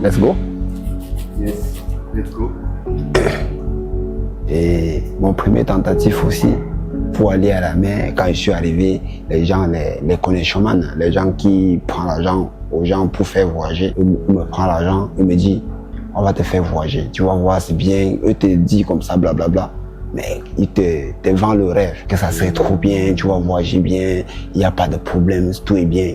Let's go. Yes, let's go. Et mon premier tentative aussi, pour aller à la mer, quand je suis arrivé, les gens, les connexions, les gens qui prennent l'argent aux gens pour faire voyager, ils me prennent l'argent, ils me disent, on va te faire voyager, tu vas voir, c'est bien, eux te disent comme ça, blablabla. Mais ils te vendent le rêve, que ça serait trop bien, tu vas voyager bien, il n'y a pas de problème, tout est bien.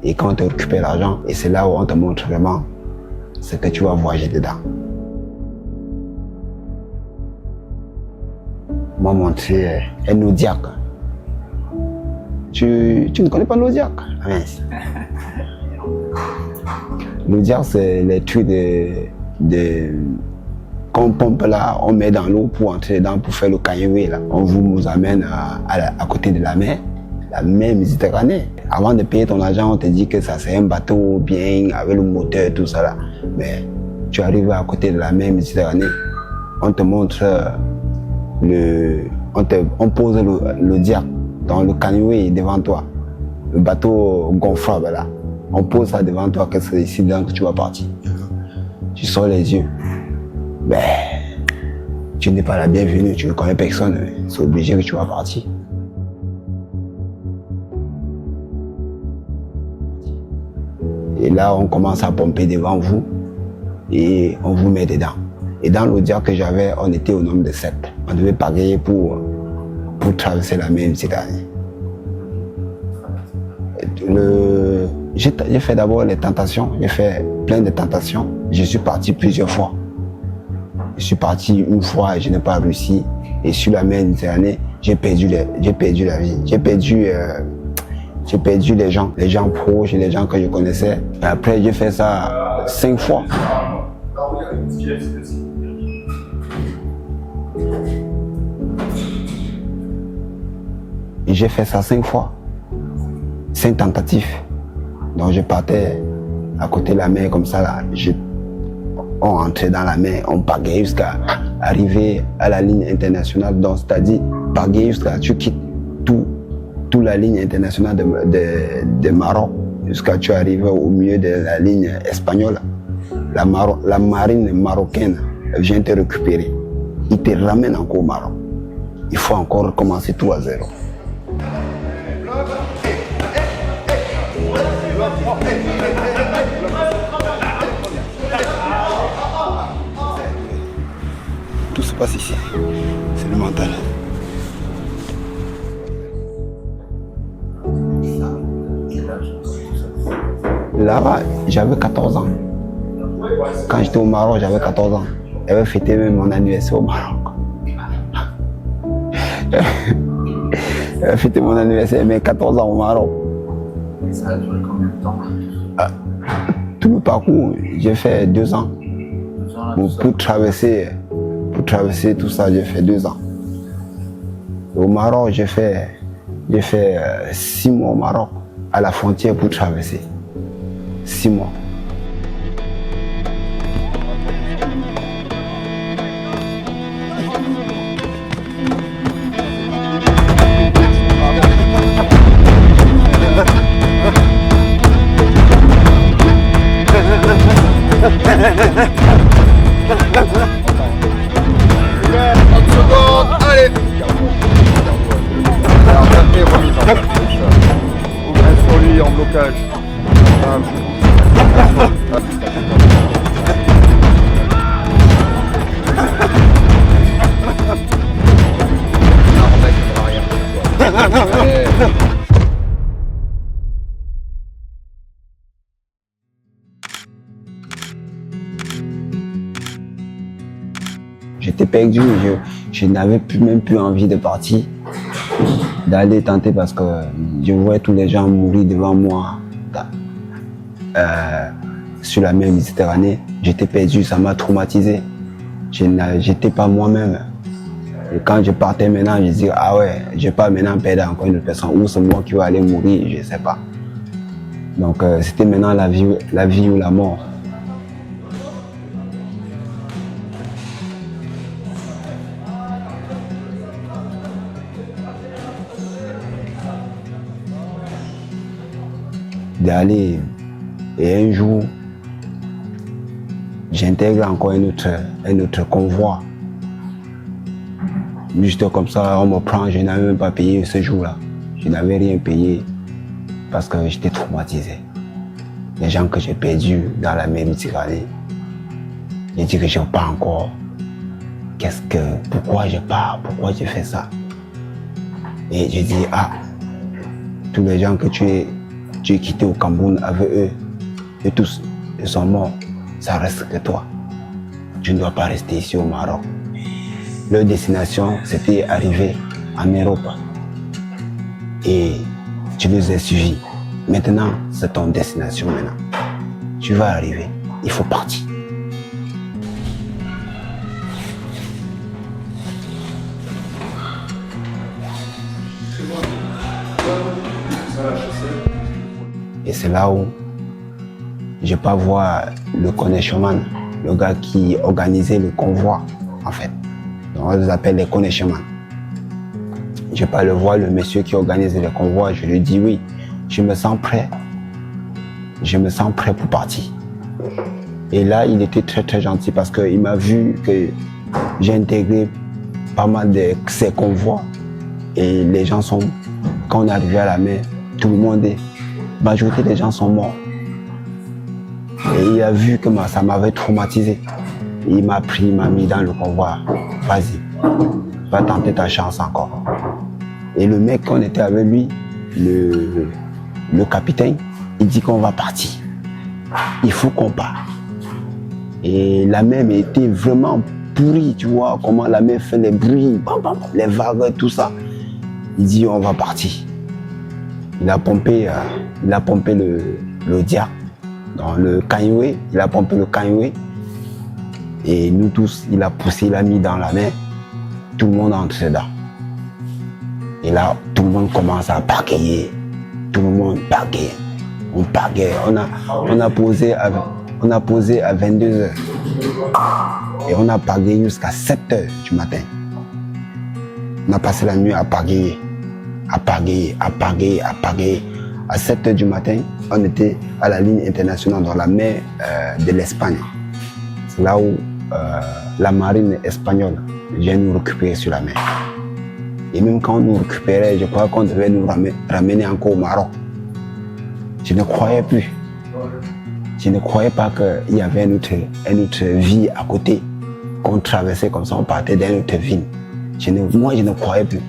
Et quand tu récupères l'argent, et c'est là où on te montre vraiment ce que tu vas voyager dedans. On m'a montré un Audiac. Tu ne connais pas l'Audiac? L'Audiac, c'est les trucs qu'on pompe là, on met dans l'eau pour entrer dedans, pour faire le canoë là. On vous amène à côté de la mer Méditerranée. Avant de payer ton argent, on te dit que ça c'est un bateau bien, avec le moteur, tout ça là. Mais tu arrives à côté de la mer Méditerranée, on te montre on pose le diac dans le canoë devant toi. Le bateau gonflable là. On pose ça devant toi, que c'est ici dedans que tu vas partir. Tu sors les yeux. Ben, tu n'es pas la bienvenue, tu ne connais personne, c'est obligé que tu vas partir. Et là, on commence à pomper devant vous et on vous met dedans. Et dans l'Audiac que j'avais, on était au nombre de 7. On devait pagayer pour traverser la mer Méditerranée. J'ai fait d'abord les tentations, j'ai fait plein de tentations. Je suis parti plusieurs fois. Je suis parti une fois et je n'ai pas réussi. Et sur la mer Méditerranée, j'ai perdu la vie. J'ai perdu les gens proches, les gens que je connaissais. Et après, j'ai fait ça 5 fois. Et j'ai fait ça 5 fois. 5 tentatives. Donc je partais à côté de la mer comme ça là. On entrait dans la mer, on pagayait jusqu'à arriver à la ligne internationale. Donc c'est-à-dire pagayer jusqu'à tu quittes toute la ligne internationale de Maroc jusqu'à tu arrives au milieu de la ligne espagnole. La marine marocaine vient te récupérer. Il te ramène encore au Maroc. Il faut encore recommencer tout à zéro. Tout se passe ici. C'est le mental. Là-bas, j'avais 14 ans. Quand j'étais au Maroc, j'avais 14 ans. J'avais fêté même mon anniversaire au Maroc. J'avais fêté mon anniversaire, mais 14 ans au Maroc. Et ça a duré combien de temps? Tout le parcours, j'ai fait 2 ans. 2 ans là, Pour traverser tout ça, j'ai fait 2 ans. Au Maroc, j'ai fait 6 mois au Maroc, à la frontière pour traverser. 6 mois. Allez. Reste sur lui en blocage. J'étais perdu, je n'avais même plus envie de partir, d'aller tenter parce que je voyais tous les gens mourir devant moi sur la mer Méditerranée. J'étais perdu, ça m'a traumatisé. J'étais pas moi-même. Et quand je partais maintenant, je disais, ah ouais, je vais pas maintenant perdre encore une personne, ou c'est moi qui vais aller mourir, je ne sais pas. Donc c'était maintenant la vie ou la mort. D'aller, et un jour, j'intègre encore un autre convoi. Juste comme ça, on me prend, je n'avais même pas payé ce jour-là. Je n'avais rien payé parce que j'étais traumatisé. Les gens que j'ai perdus dans la mer Méditerranée, j'ai dit que je pars encore. Pourquoi je pars? Pourquoi je fais ça? Et j'ai dit, tous les gens que tu es quitté au Cameroun avec eux, et tous, ils sont morts. Ça reste que toi. Tu ne dois pas rester ici au Maroc. Leur destination, c'était arriver en Europe. Et tu les as suivis. Maintenant, c'est ton destination maintenant. Tu vas arriver. Il faut partir. Et c'est là où je peux voir le connexion, le gars qui organisait le convoi, en fait. Donc on les appelle les connexion. Je peux le voir, le monsieur qui organise le convoi, je lui dis oui, je me sens prêt. Je me sens prêt pour partir. Et là, il était très très gentil parce qu'il m'a vu que j'ai intégré pas mal de ces convois. Et les gens sont, quand on est arrivé à la mer, tout le monde est, la majorité des gens sont morts. Et il a vu que ça m'avait traumatisé. Il m'a pris, il m'a mis dans le convoi. Vas-y, va tenter ta chance encore. Et le mec, on était avec lui, le capitaine, il dit qu'on va partir. Il faut qu'on parte. Et la mer était vraiment pourrie, tu vois, comment la mer fait les bruits, les vagues, tout ça. Il dit on va partir. Il a pompé le diable dans le canyoué, il a pompé le canyoué. Et nous tous, il a poussé, il a mis dans la mer. Tout le monde entre dedans. Et là, tout le monde commence à pagayer. Tout le monde pagaye. On pagaye. On a posé à 22h. Et on a pagayé jusqu'à 7h du matin. On a passé la nuit à pagayer. À pagayer, à pagayer, à pagayer. À 7h du matin, on était à la ligne internationale dans la mer de l'Espagne. C'est là où la marine espagnole vient nous récupérer sur la mer. Et même quand on nous récupérait, je crois qu'on devait nous ramener encore au Maroc. Je ne croyais plus. Je ne croyais pas qu'il y avait une autre vie à côté, qu'on traversait comme ça, on partait d'une autre ville. Moi, je ne croyais plus.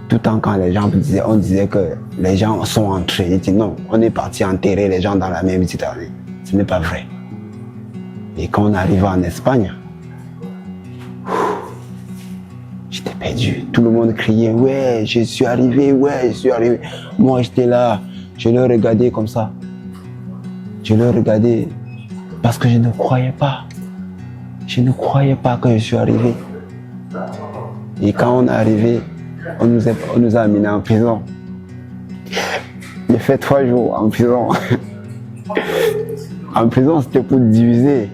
Tout le temps, quand les gens disaient, on disait que les gens sont entrés. Ils disaient non, on est parti enterrer les gens dans la mer Méditerranée. Ce n'est pas vrai. Et quand on arrive en Espagne, j'étais perdu. Tout le monde criait, ouais, je suis arrivé, ouais, je suis arrivé. Moi, j'étais là, je le regardais comme ça. Je le regardais parce que je ne croyais pas. Je ne croyais pas que je suis arrivé. Et quand on est arrivé, on nous a amenés en prison. J'ai fait 3 jours en prison. En prison, c'était pour diviser.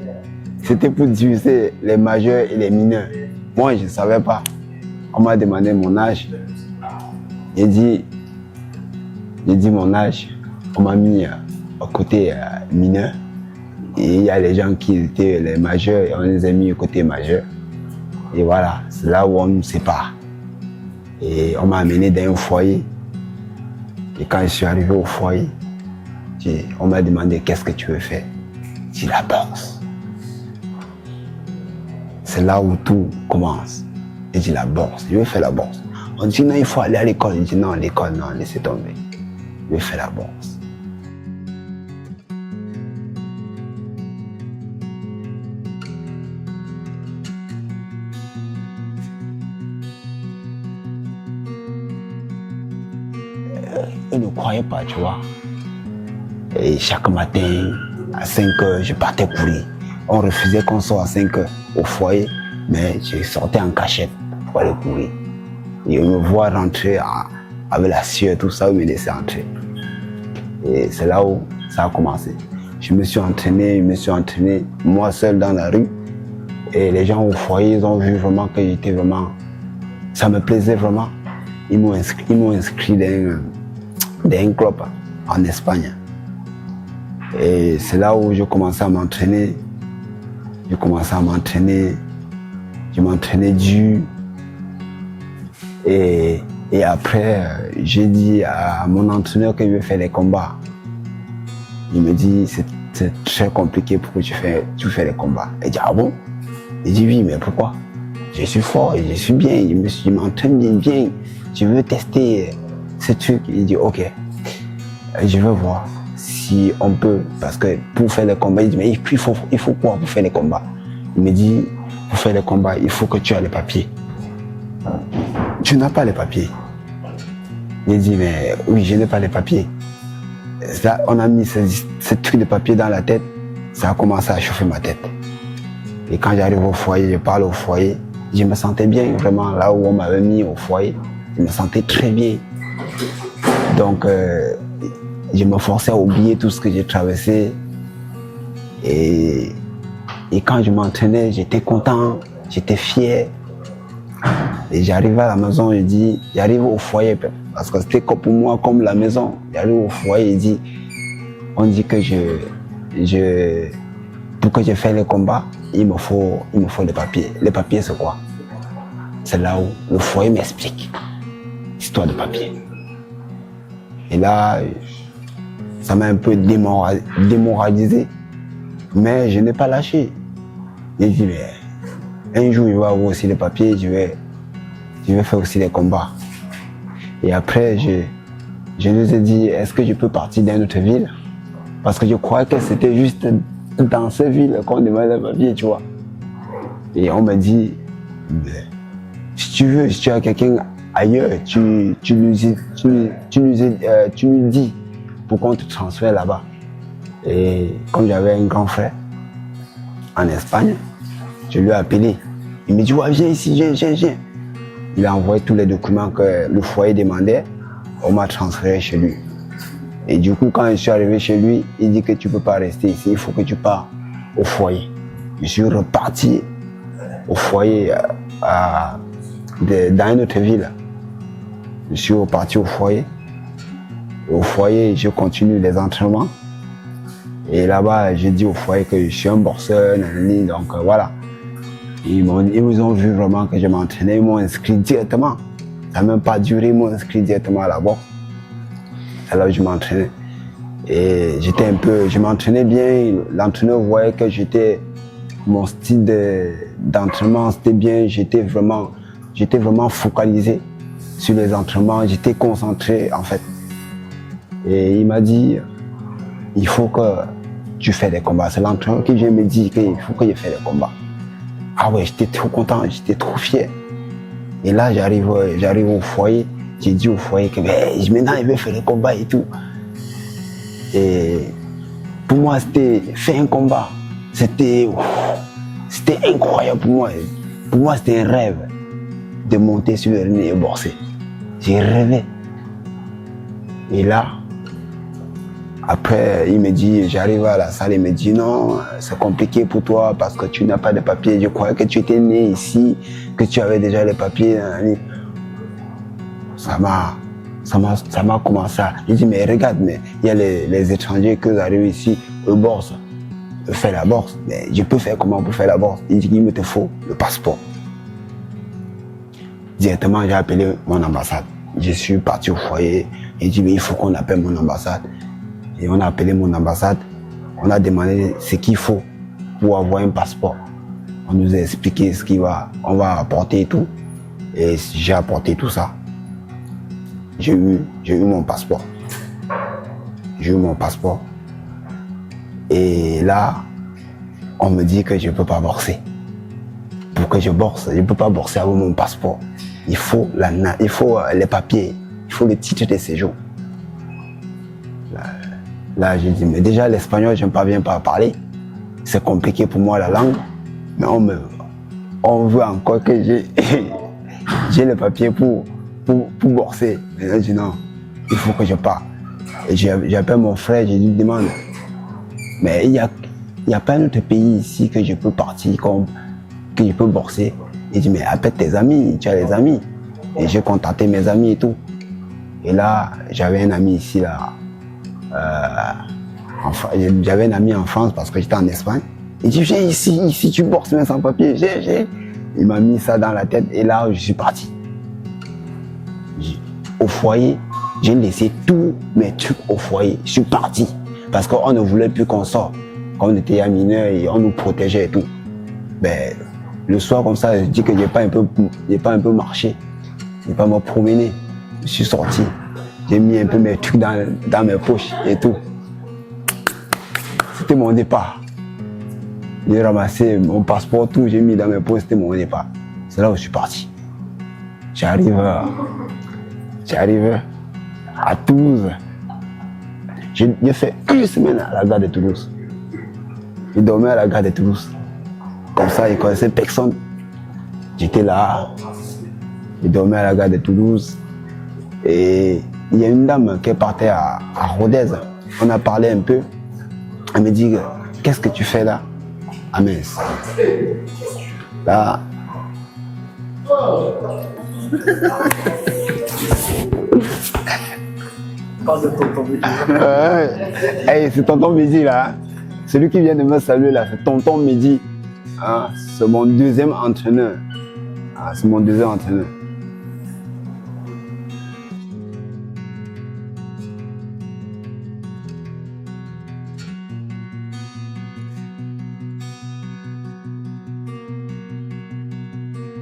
C'était pour diviser les majeurs et les mineurs. Moi, je ne savais pas. On m'a demandé mon âge. J'ai dit mon âge. On m'a mis au côté mineur. Et il y a les gens qui étaient les majeurs et on les a mis au côté majeur. Et voilà, c'est là où on nous sépare. Et on m'a amené dans un foyer. Et quand je suis arrivé au foyer, on m'a demandé qu'est-ce que tu veux faire. J'ai dit la boxe. C'est là où tout commence. J'ai dit la boxe, je veux faire la boxe. On dit non, il faut aller à l'école. Je dis non, l'école, non, laissez tomber. Je veux faire la boxe. Je ne croyais pas, tu vois. Et chaque matin, à 5h, je partais courir. On refusait qu'on sorte à 5h au foyer, mais je sortais en cachette pour aller courir. Et on me voit rentrer avec la sueur, tout ça, on me laissait entrer. Et c'est là où ça a commencé. Je me suis entraîné, moi seul dans la rue. Et les gens au foyer, ils ont vu vraiment que j'étais vraiment... Ça me plaisait vraiment. Ils m'ont inscrit dans un club en Espagne. Et c'est là où je commençais à m'entraîner. J'ai commencé à m'entraîner. Je m'entraînais dur. Et après, j'ai dit à mon entraîneur que je vais faire les combats. Il me dit, c'est très compliqué pour que tu fais les combats. Il dit, ah bon? Il dit, oui, mais pourquoi? Je suis fort, je suis bien, je m'entraîne bien. Je veux tester ce truc. Il dit, ok, je veux voir si on peut, parce que pour faire les combats, il dit, mais il faut quoi pour faire les combats? Il me dit, pour faire les combats, il faut que tu aies les papiers. Tu n'as pas les papiers. Il dit, mais oui, je n'ai pas les papiers. Ça, on a mis ce truc de papier dans la tête, ça a commencé à chauffer ma tête. Et quand j'arrive au foyer, je parle au foyer, je me sentais bien, vraiment, là où on m'avait mis au foyer, je me sentais très bien. Donc, je me forçais à oublier tout ce que j'ai traversé. Et quand je m'entraînais, j'étais content, j'étais fier. Et j'arrivais à la maison, j'arrive au foyer, parce que c'était pour moi comme la maison. J'arrive au foyer, on dit que pour que je fasse les combats, il me faut les papiers. Les papiers, c'est quoi? C'est là où le foyer m'explique l'histoire de papier. Et là, ça m'a un peu démoralisé, mais je n'ai pas lâché. J'ai dit, mais un jour, je vais avoir aussi les papiers, je vais faire aussi les combats. Et après, je nous ai dit, est-ce que je peux partir dans une autre ville? Parce que je croyais que c'était juste dans cette ville qu'on demandait les papiers, tu vois. Et on m'a dit, si tu veux, si tu as quelqu'un ailleurs, tu nous dis pour qu'on te transfère là-bas. Et comme j'avais un grand frère en Espagne, je lui ai appelé. Il me dit, ouais, viens ici, viens. Il a envoyé tous les documents que le foyer demandait. On m'a transféré chez lui. Et du coup, quand je suis arrivé chez lui, il dit que tu ne peux pas rester ici, il faut que tu pars au foyer. Je suis reparti au foyer dans une autre ville. Je suis reparti au foyer. Au foyer, je continue les entraînements. Et là-bas, j'ai dit au foyer que je suis un boxeur, donc voilà. Ils ont vu vraiment que je m'entraînais, ils m'ont inscrit directement. Ça n'a même pas duré, ils m'ont inscrit directement à la boxe. Alors je m'entraînais. Et je m'entraînais bien. L'entraîneur voyait que mon style d'entraînement, c'était bien. J'étais vraiment focalisé sur les entraînements. J'étais concentré, en fait. Et il m'a dit, il faut que tu fasses des combats. C'est l'entraîneur qui vient me dire qu'il faut que je fasse des combats. Ah ouais, j'étais trop content, j'étais trop fier. Et là, j'arrive au foyer. J'ai dit au foyer que maintenant, il veut faire des combats et tout. Et pour moi, c'était faire un combat. C'était incroyable pour moi. Pour moi, c'était un rêve de monter sur le ring et boxer. J'ai rêvé. Et là, après, il me dit, j'arrive à la salle, il me dit, non, c'est compliqué pour toi parce que tu n'as pas de papiers. Je croyais que tu étais né ici, que tu avais déjà les papiers. Ça m'a commencé à... Il dit, mais regarde, mais il y a les étrangers qui arrivent ici, eux boxent, eux font la boxe. Mais je peux faire comment pour faire la boxe? Il dit qu'il me te faut le passeport. Directement, j'ai appelé mon ambassade. Je suis parti au foyer. Il dit, mais il faut qu'on appelle mon ambassade. Et on a appelé mon ambassade. On a demandé ce qu'il faut pour avoir un passeport. On nous a expliqué on va apporter et tout. Et j'ai apporté tout ça. J'ai eu mon passeport. J'ai eu mon passeport. Et là, on me dit que je ne peux pas boxer. Pour que je boxe, je ne peux pas boxer avec mon passeport. Il faut les papiers, il faut le titre de séjour. Là, j'ai dit, mais déjà l'espagnol, je ne parviens pas à parler. C'est compliqué pour moi la langue. Mais on veut encore que j'ai les papiers pour boxer. Mais là, je dis non, il faut que je parte. Et j'appelle mon frère, je lui demande, mais il n'y a pas un autre pays ici que je peux partir, que je peux boxer. Il dit, mais appelle tes amis, tu as les amis. Et j'ai contacté mes amis et tout. Et là, j'avais un ami ici, là. J'avais un ami en France parce que j'étais en Espagne. Il dit, viens ici tu boxes même sans papier. Il m'a mis ça dans la tête et là, je suis parti. Au foyer, j'ai laissé tous mes trucs au foyer. Je suis parti parce qu'on ne voulait plus qu'on sorte. Quand on était mineurs et on nous protégeait et tout. Ben, le soir comme ça, je dis que j'ai pas un peu marché. J'ai pas me promené. Je suis sorti. J'ai mis un peu mes trucs dans mes poches et tout. C'était mon départ. J'ai ramassé mon passeport, tout, j'ai mis dans mes poches, c'était mon départ. C'est là où je suis parti. J'arrive à Toulouse. J'ai fait une semaine à la gare de Toulouse. Je dormais à la gare de Toulouse. Comme ça, je ne connaissais personne. J'étais là. Je dormais à la gare de Toulouse. Et il y a une dame qui partait à Rodez. On a parlé un peu. Elle me dit, qu'est-ce que tu fais là? Ah mince. Là. Parle de tonton Mehdi. Hey, c'est tonton Mehdi là. Celui qui vient de me saluer là, c'est tonton Mehdi. Hein, c'est mon deuxième entraîneur. Ah, c'est mon deuxième entraîneur.